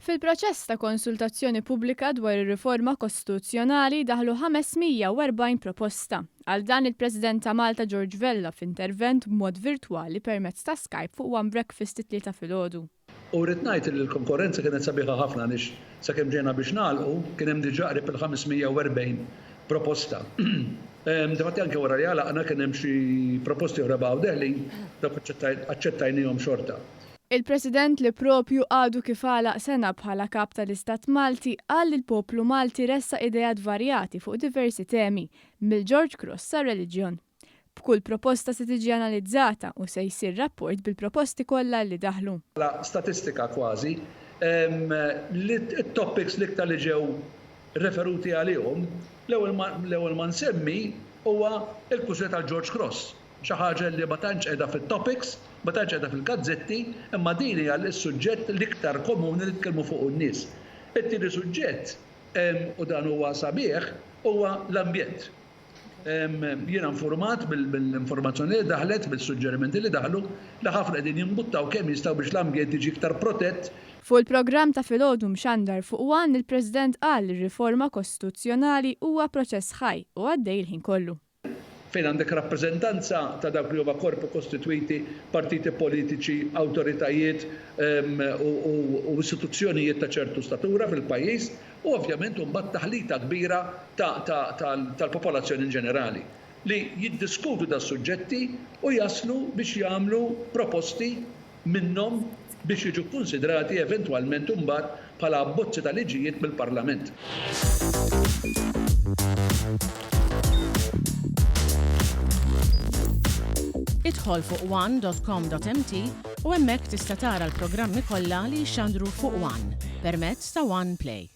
Fil-proċess ta' konsultazzjoni pubblika dwar ir-riforma kostituzzjonali daħlu 540 proposta. Għal dan il-President ta' Malta George Vella f'intervent b'mod virtwali permezz ta' Skype fuq One Breakfast it-tlieta filgħodu. U rrid ngħid li l-konkurrenza kienet sabiħa ħafna għaliex sakemm ġejna biex nagħlqu kien hemm diġà qrib il-540 proposta. Difatti anke wara li għalaqna kien hemm xi proposti oħra b'għawdeħli dak aċċettajnihom xorta. Il-President li propju għadu kif għalaq sena bħala kap tal-Istat Malti qal li l-poplu Malti ressa idejat varjati fuq diversi temi, mill-George Cross sa' reliġjon. B'kull proposta se tiġi analizzata u se jsir rapport bil-proposti kollha li daħlu. La statistika kważi, it-topics l-iktar li ġew referuti għalihom, l-ewwel ma nsemmi huwa il-kusret tal-George Cross. Xi ħaġa li ma tantx qiegħda fit-topics, ma tantx qiegħda fil-gazzetti, imma din hija l-suġġett l-iktar komuni li tkellmu fuq in-nies. It-tieni suġġett u dan huwa sabiħ huwa l-ambjent. Jiena informat bil-informazzjoni li daħlet, bil-suġġerimenti li daħlu, li ħafna qegħdin jimbuttaw kemm jistgħu biex l-ambjent jiġi iktar protett. Fuq il-programm ta' filgħodu mxandar fuq One il-President qal li r-riforma kostituzzjonali huwa proċess ħaj u għaddej il-ħin kollu. Fejn għandek rappreżentanza ta' dawk li huma korpi kostitwiti, partiti politiċi, awtoritajiet u istituzzjonijiet ta' ċertu statura fil-pajjiż u ovvjament mbagħad taħlita kbira tal-popolazzjoni ġenerali li jiddiskutu da' suġġetti u jaslu biex jagħmlu proposti minnhom biex jiġu konsidrati eventwalment mbagħad bħala abbozzi ta' liġijiet mill-Parlament. Idħol fuq one.com.mt u hemmhekk tista' tara l-programmi kollha li jxandru fuq One permezz ta' One Play.